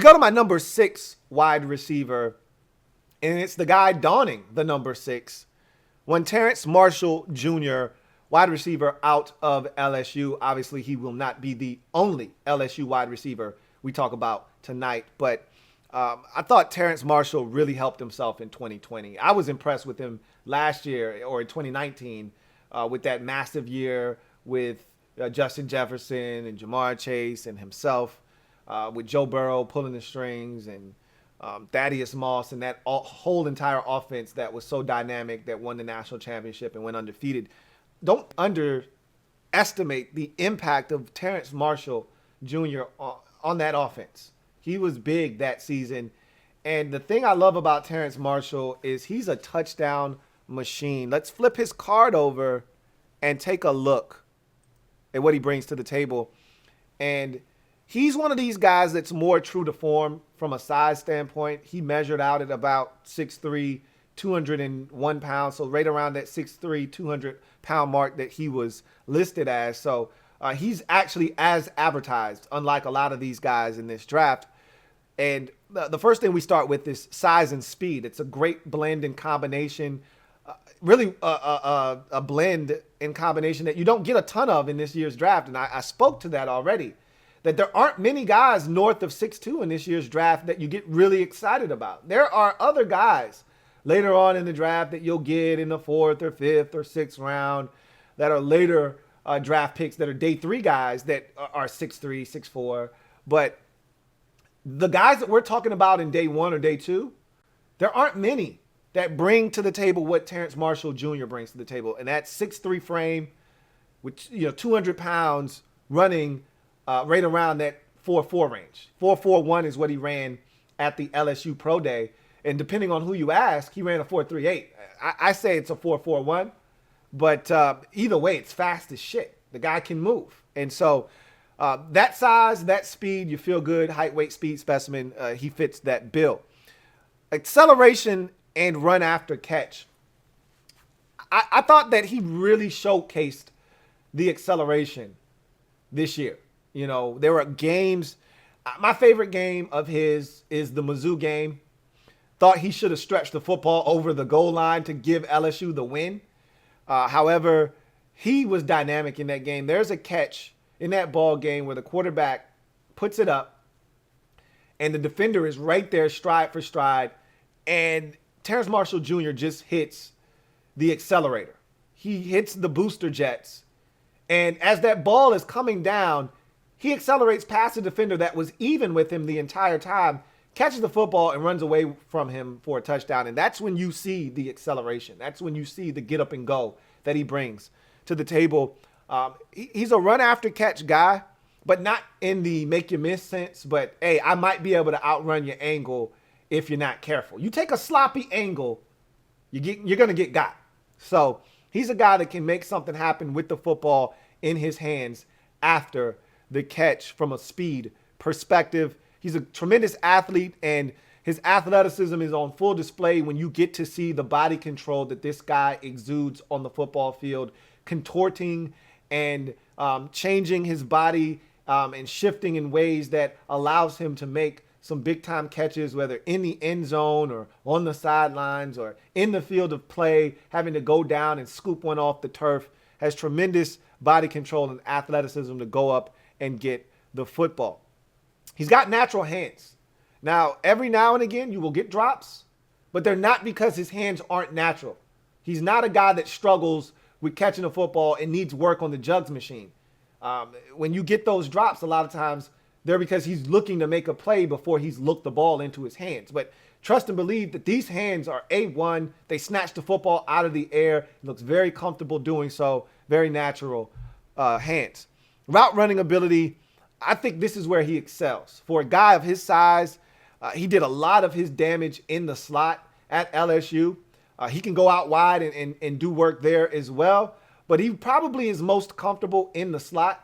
go to my number 6 wide receiver, and it's the guy donning the number 6. When Terrace Marshall Jr., wide receiver out of LSU, obviously he will not be the only LSU wide receiver we talk about tonight, but I thought Terrace Marshall really helped himself in 2020. I was impressed with him last year, or in 2019, with that massive year with Justin Jefferson and Jamar Chase and himself, with Joe Burrow pulling the strings, and Thaddeus Moss and that whole entire offense that was so dynamic that won the national championship and went undefeated. Don't underestimate the impact of Terrace Marshall Jr. on that offense. He was big that season. And the thing I love about Terrace Marshall is he's a touchdown machine. Let's flip his card over and take a look at what he brings to the table. And he's one of these guys that's more true to form from a size standpoint. He measured out at about 6'3", 201 pounds. So right around that 6'3", 200-pound mark that he was listed as. So he's actually as advertised, unlike a lot of these guys in this draft. And the first thing we start with is size and speed. It's a great blend and combination, really a blend in combination that you don't get a ton of in this year's draft. And I spoke to that already, that there aren't many guys north of 6'2" in this year's draft that you get really excited about. There are other guys later on in the draft that you'll get in the 4th or 5th or 6th round that are later draft picks that are day 3 guys that are 6'3", 6'4". But the guys that we're talking about in day 1 or day 2, there aren't many that bring to the table what Terrace Marshall Jr. brings to the table. And that 6'3" frame, which 200 pounds, running right around that 4.4 range. 4.41 is what he ran at the LSU Pro Day. And depending on who you ask, he ran a 4.38. I say it's a 4.41, but either way, it's fast as shit. The guy can move. And so that size, that speed, you feel good, height, weight, speed specimen, he fits that bill. Acceleration and run after catch. I thought that he really showcased the acceleration this year. There were games. My favorite game of his is the Mizzou game. Thought he should have stretched the football over the goal line to give LSU the win. However, he was dynamic in that game. There's a catch in that ball game where the quarterback puts it up and the defender is right there stride for stride, and Terrace Marshall Jr. just hits the accelerator. He hits the booster jets, and as that ball is coming down, he accelerates past the defender that was even with him the entire time, catches the football and runs away from him for a touchdown. And that's when you see the acceleration. That's when you see the get up and go that he brings to the table. He's a run after catch guy, but not in the make you miss sense. But hey, I might be able to outrun your angle if you're not careful. You take a sloppy angle, you're going to get got. So he's a guy that can make something happen with the football in his hands after the catch from a speed perspective. He's a tremendous athlete, and his athleticism is on full display when you get to see the body control that this guy exudes on the football field, contorting and changing his body and shifting in ways that allows him to make some big-time catches, whether in the end zone or on the sidelines or in the field of play, having to go down and scoop one off the turf. Has tremendous body control and athleticism to go up and get the football. He's got natural hands. Now, every now and again, you will get drops, but they're not because his hands aren't natural. He's not a guy that struggles with catching a football and needs work on the jugs machine. When you get those drops, a lot of times they're because he's looking to make a play before he's looked the ball into his hands. But trust and believe that these hands are A1. They snatch the football out of the air. He looks very comfortable doing so. Very natural hands. Route running ability, I think this is where he excels. For a guy of his size, he did a lot of his damage in the slot at LSU. He can go out wide and do work there as well. But he probably is most comfortable in the slot.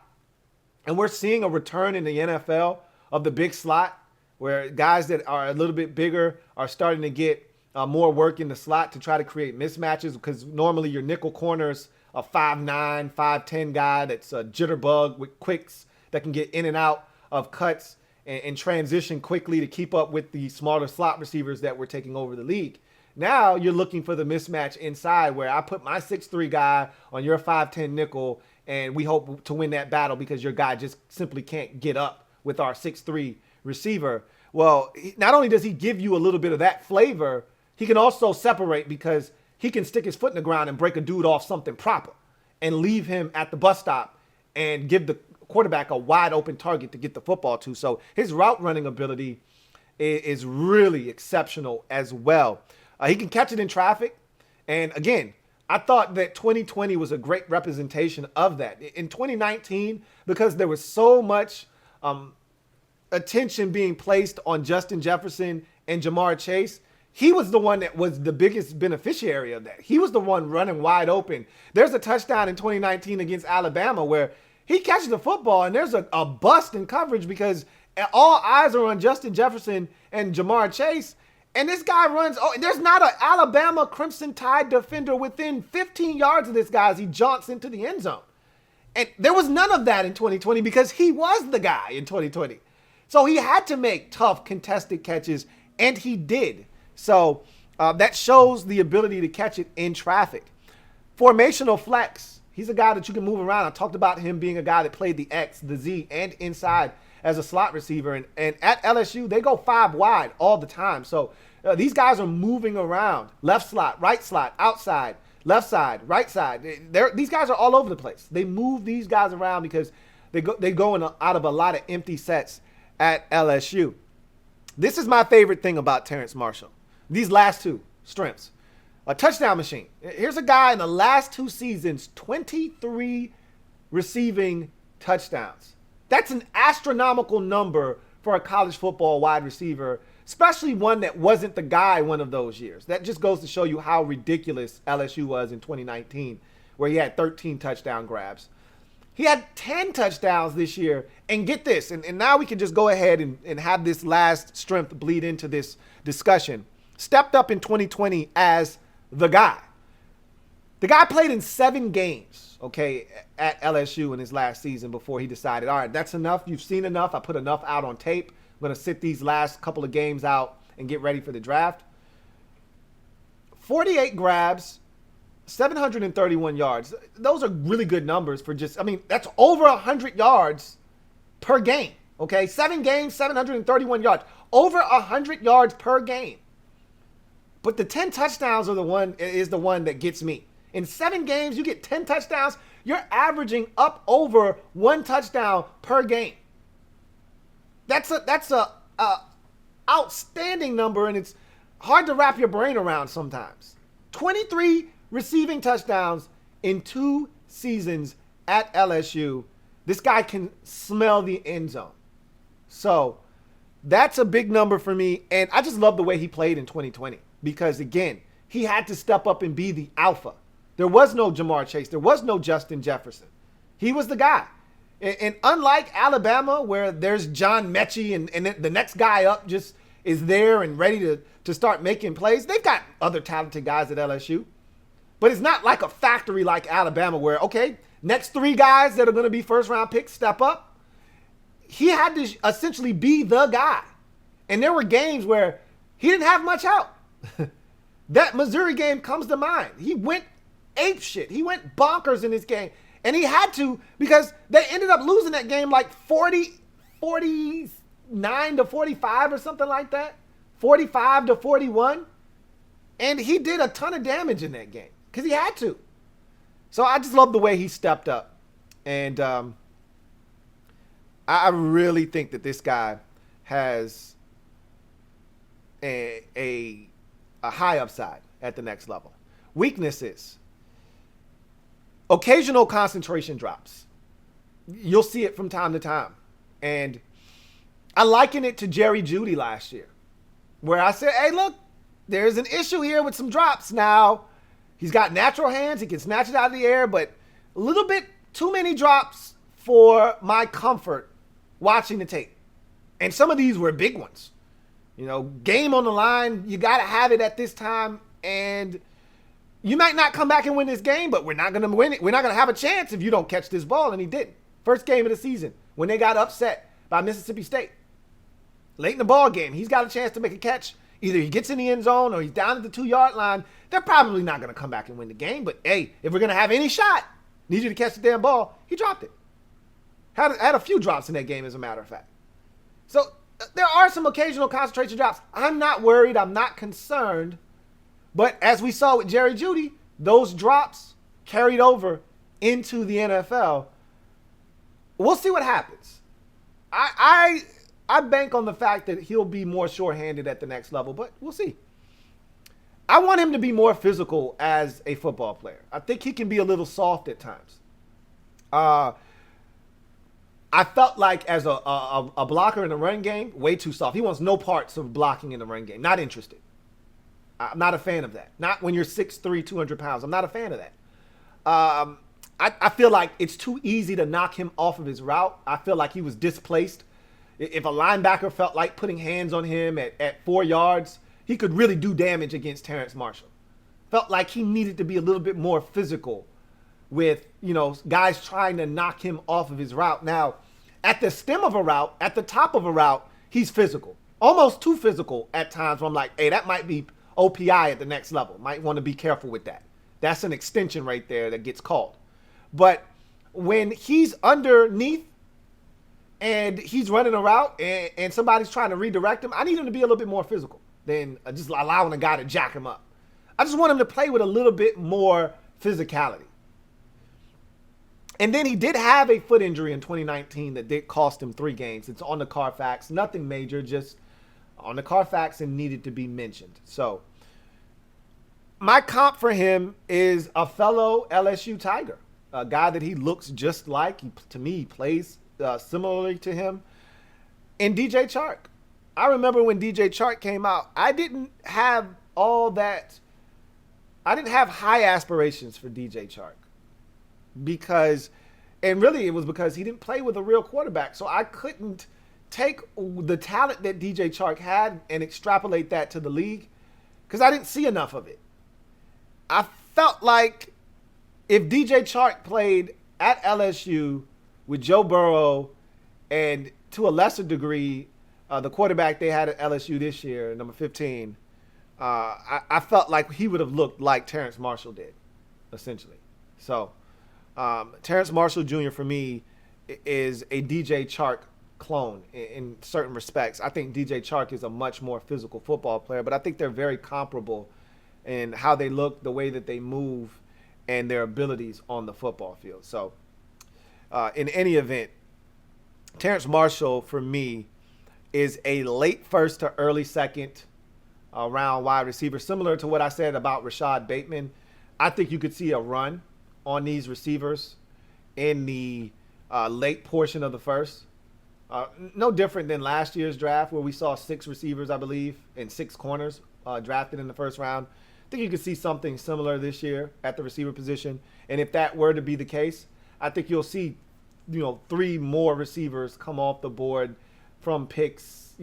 And we're seeing a return in the NFL of the big slot, where guys that are a little bit bigger are starting to get more work in the slot to try to create mismatches, because normally your nickel corner's a 5'9", 5'10" guy that's a jitterbug with quicks that can get in and out of cuts and transition quickly to keep up with the smaller slot receivers that were taking over the league. Now you're looking for the mismatch inside where I put my 6'3" guy on your 5'10" nickel, and we hope to win that battle because your guy just simply can't get up with our 6'3" receiver. Well, not only does he give you a little bit of that flavor, he can also separate because he can stick his foot in the ground and break a dude off something proper and leave him at the bus stop and give the quarterback a wide open target to get the football to. So his route running ability is really exceptional as well. He can catch it in traffic. And again, I thought that 2020 was a great representation of that. In 2019, because there was so much attention being placed on Justin Jefferson and Jamar Chase, he was the one that was the biggest beneficiary of that. He was the one running wide open. There's a touchdown in 2019 against Alabama where he catches the football and there's a bust in coverage because all eyes are on Justin Jefferson and Jamar Chase. And this guy runs, there's not an Alabama Crimson Tide defender within 15 yards of this guy as he jaunts into the end zone. And there was none of that in 2020 because he was the guy in 2020. So he had to make tough contested catches, and he did. So that shows the ability to catch it in traffic. Formational flex. He's a guy that you can move around. I talked about him being a guy that played the X, the Z, and inside as a slot receiver. And at LSU, they go 5 wide all the time. So these guys are moving around. Left slot, outside, left side, right side. These guys are all over the place. They move these guys around because they go out of a lot of empty sets at LSU. This is my favorite thing about Terrace Marshall. These last two strengths. A touchdown machine. Here's a guy in the last 2 seasons, 23 receiving touchdowns. That's an astronomical number for a college football wide receiver, especially one that wasn't the guy one of those years. That just goes to show you how ridiculous LSU was in 2019, where he had 13 touchdown grabs. He had 10 touchdowns this year. And get this, and now we can just go ahead and have this last strength bleed into this discussion. Stepped up in 2020 as the guy. The guy played in 7 games, okay, at LSU in his last season before he decided, all right, that's enough. You've seen enough. I put enough out on tape. I'm going to sit these last couple of games out and get ready for the draft. 48 grabs, 731 yards. Those are really good numbers for that's over 100 yards per game, okay? 7 games, 731 yards. Over 100 yards per game. But the 10 touchdowns is the one that gets me. In 7 games, you get 10 touchdowns. You're averaging up over 1 touchdown per game. That's a outstanding number, and it's hard to wrap your brain around sometimes. 23 receiving touchdowns in 2 seasons at LSU. This guy can smell the end zone. So that's a big number for me, and I just love the way he played in 2020 because, again, he had to step up and be the alpha. There was no Jamar Chase. There was no Justin Jefferson. He was the guy. And unlike Alabama, where there's John Mechie and the next guy up just is there and ready to start making plays, they've got other talented guys at LSU. But it's not like a factory like Alabama where, okay, next 3 guys that are going to be first-round picks step up. He had to essentially be the guy. And there were games where he didn't have much out. That Missouri game comes to mind. He went apeshit. He went bonkers in this game. And he had to because they ended up losing that game like 49 to 45 or something like that. 45 to 41. And he did a ton of damage in that game because he had to. So I just love the way he stepped up. And I really think that this guy has a high upside at the next level. Weaknesses. Occasional concentration drops. You'll see it from time to time. And I liken it to Jerry Jeudy last year, where I said, hey, look, there's an issue here with some drops. Now, he's got natural hands. He can snatch it out of the air, but a little bit too many drops for my comfort watching the tape. And some of these were big ones. You know, game on the line. You got to have it at this time. And you might not come back and win this game, but we're not going to win it. We're not going to have a chance if you don't catch this ball. And he didn't. First game of the season when they got upset by Mississippi State. Late in the ball game, he's got a chance to make a catch. Either he gets in the end zone or he's down at the 2-yard line. They're probably not going to come back and win the game. But, hey, if we're going to have any shot, need you to catch the damn ball. He dropped it. Had a few drops in that game, as a matter of fact. So there are some occasional concentration drops. I'm not worried. I'm not concerned. But as we saw with Jerry Jeudy, those drops carried over into the NFL. We'll see what happens. I bank on the fact that he'll be more sure-handed at the next level, but we'll see. I want him to be more physical as a football player. I think he can be a little soft at times. I felt like as a blocker in the run game, way too soft. He wants no parts of blocking in the run game. Not interested. I'm not a fan of that. Not when you're 6'3", 200 pounds. I'm not a fan of that. I feel like it's too easy to knock him off of his route. I feel like he was displaced. If a linebacker felt like putting hands on him at 4 yards, he could really do damage against Terrace Marshall. Felt like he needed to be a little bit more physical with, guys trying to knock him off of his route. Now, at the stem of a route, at the top of a route, he's physical. Almost too physical at times where I'm like, hey, that might be OPI at the next level. Might want to be careful with that. That's an extension right there that gets called. But when he's underneath and he's running a route and somebody's trying to redirect him, I need him to be a little bit more physical than just allowing a guy to jack him up. I just want him to play with a little bit more physicality. And then he did have a foot injury in 2019 that did cost him 3 games. It's on the Carfax. Nothing major, just on the Carfax and needed to be mentioned. So my comp for him is a fellow LSU Tiger, a guy that he looks just like. To me, he plays similarly to him. And DJ Chark. I remember when DJ Chark came out, I didn't have high aspirations for DJ Chark. And really it was because he didn't play with a real quarterback. So I couldn't take the talent that DJ Chark had and extrapolate that to the league because I didn't see enough of it. I felt like if DJ Chark played at LSU with Joe Burrow and to a lesser degree, the quarterback they had at LSU this year, number 15, I felt like he would have looked like Terrace Marshall did, essentially. So Terrace Marshall Jr. for me is a DJ Chark clone in certain respects. I think DJ Chark is a much more physical football player, but I think they're very comparable in how they look, the way that they move, and their abilities on the football field. So in any event, Terrace Marshall for me is a late first to early second round wide receiver, similar to what I said about Rashad Bateman. I think you could see a run on these receivers in the late portion of the first. No different than last year's draft where we saw 6 receivers, I believe, and 6 corners drafted in the first round. I think you could see something similar this year at the receiver position. And if that were to be the case, I think you'll see, 3 more receivers come off the board from picks,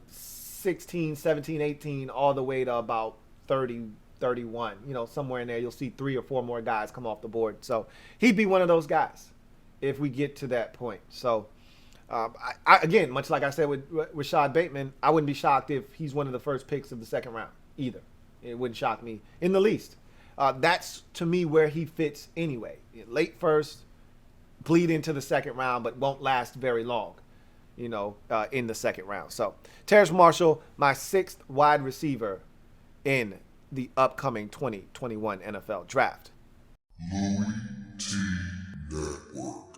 16, 17, 18, all the way to about 30, 31. Somewhere in there, you'll see 3 or 4 more guys come off the board. So he'd be one of those guys if we get to that point. So, again, much like I said with Rashad Bateman, I wouldn't be shocked if he's one of the first picks of the second round either. It wouldn't shock me in the least. That's, to me, where he fits anyway. Late first, bleed into the second round, but won't last very long, in the second round. So, Terrace Marshall, my 6th wide receiver in the upcoming 2021 NFL Draft. LouieTeeNetwork.